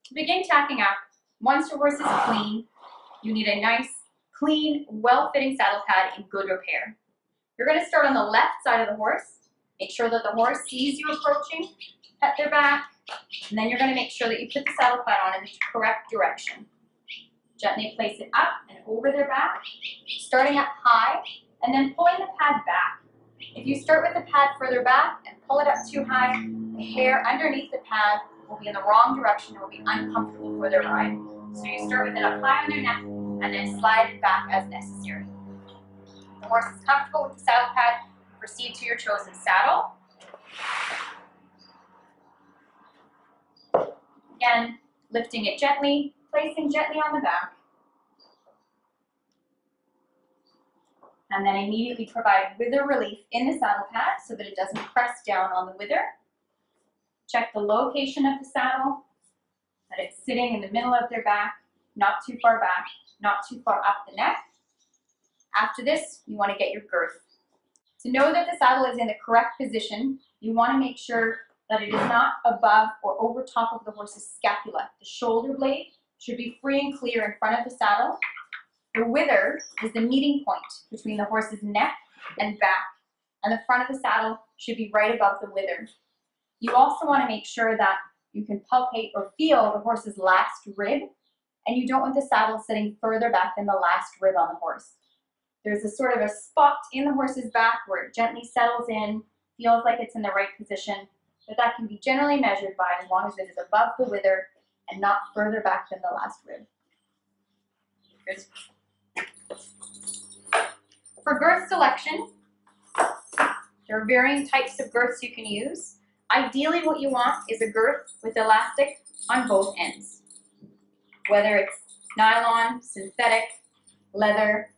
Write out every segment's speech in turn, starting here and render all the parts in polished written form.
To begin tacking up, once your horse is clean, you need a nice, clean, well-fitting saddle pad in good repair. You're going to start on the left side of the horse. Make sure that the horse sees you approaching, pet their back, and then you're going to make sure that you put the saddle pad on in the correct direction. Gently place it up and over their back, starting up high, and then pulling the pad back. If you start with the pad further back and pull it up too high, the hair underneath the pad will be in the wrong direction and will be uncomfortable for their ride. So you start with it up high on their neck and then slide it back as necessary. If the horse is comfortable with the saddle pad, proceed to your chosen saddle. Again, lifting it gently, placing gently on the back. And then immediately provide wither relief in the saddle pad so that it doesn't press down on the wither. Check the location of the saddle, that it's sitting in the middle of their back, not too far back, not too far up the neck. After this, you want to get your girth. To know that the saddle is in the correct position, you want to make sure that it is not above or over top of the horse's scapula. The shoulder blade should be free and clear in front of the saddle. The wither is the meeting point between the horse's neck and back, and the front of the saddle should be right above the wither. You also want to make sure that you can palpate or feel the horse's last rib, and you don't want the saddle sitting further back than the last rib on the horse. There's a sort of a spot in the horse's back where it gently settles in, feels like it's in the right position, but that can be generally measured by as long as it is above the wither and not further back than the last rib. Good. For girth selection, there are varying types of girths you can use. Ideally, what you want is a girth with elastic on both ends, whether it's nylon, synthetic, leather.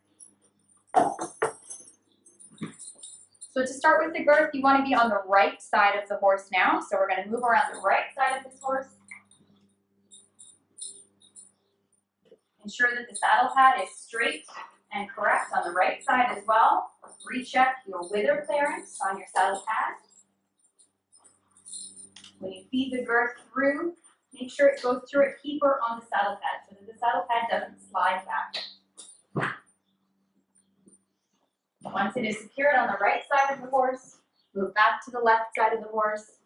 So to start with the girth, you want to be on the right side of the horse now. So we're going to move around the right side of this horse. Ensure that the saddle pad is straight and correct on the right side as well. Recheck your wither clearance on your saddle pad. When you feed the girth through, make sure it goes through a keeper on the saddle pad so that the saddle pad doesn't slide back. Once it is secured on the right side of the horse, move back to the left side of the horse.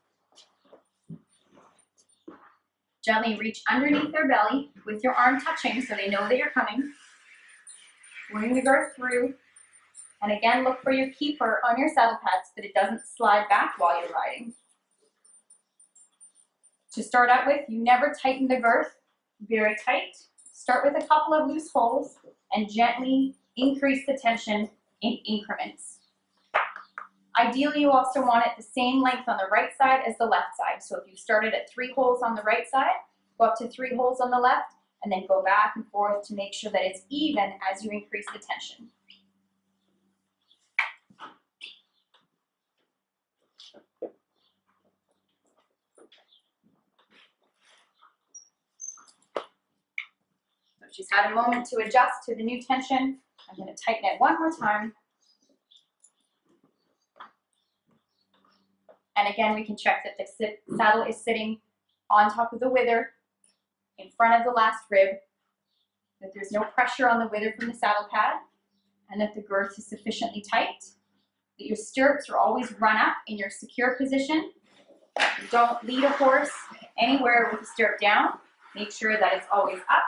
Gently reach underneath their belly with your arm touching so they know that you're coming. Bring the girth through, and again look for your keeper on your saddle pad so that it doesn't slide back while you're riding. To start out with, you never tighten the girth very tight. Start with a couple of loose holes and gently increase the tension in increments. Ideally, you also want it the same length on the right side as the left side. So if you started at 3 holes on the right side, go up to 3 holes on the left, and then go back and forth to make sure that it's even as you increase the tension. So she's had a moment to adjust to the new tension. I'm going to tighten it one more time. And again, we can check that the saddle is sitting on top of the wither, in front of the last rib, that there's no pressure on the wither from the saddle pad, and that the girth is sufficiently tight, that your stirrups are always run up in your secure position. You don't lead a horse anywhere with the stirrup down. Make sure that it's always up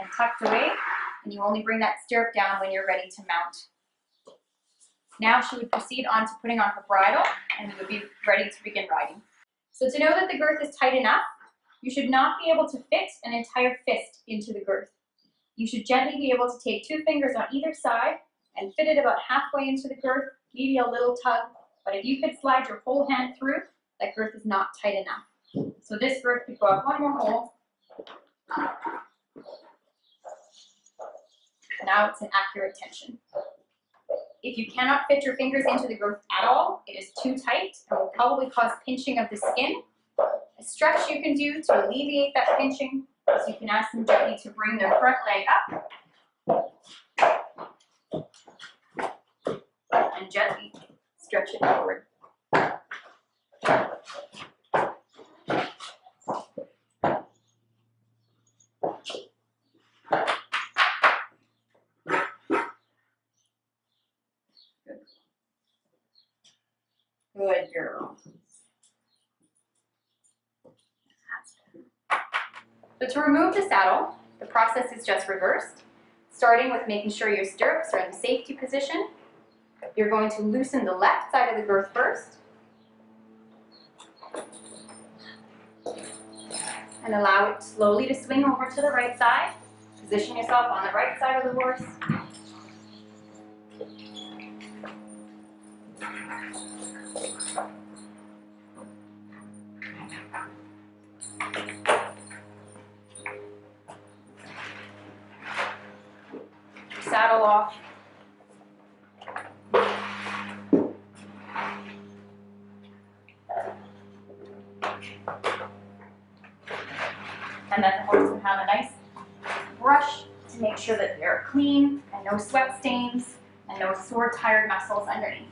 and tucked away, and you only bring that stirrup down when you're ready to mount. Now she would proceed on to putting on her bridle, and you would be ready to begin riding. So to know that the girth is tight enough, you should not be able to fit an entire fist into the girth. You should gently be able to take 2 fingers on either side and fit it about halfway into the girth, maybe a little tug, but if you could slide your whole hand through, that girth is not tight enough. So this girth could go up 1 more hole. Now it's an accurate tension. If you cannot fit your fingers into the girth at all, it is too tight and will probably cause pinching of the skin. A stretch you can do to alleviate that pinching is you can ask them gently to bring their front leg up and gently stretch it forward. to remove the saddle, the process is just reversed, starting with making sure your stirrups are in the safety position. You're going to loosen the left side of the girth first, and allow it slowly to swing over to the right side. Position yourself on the right side of the horse. Saddle off. And then the horse can have a nice brush to make sure that they're clean and no sweat stains and no sore, tired muscles underneath.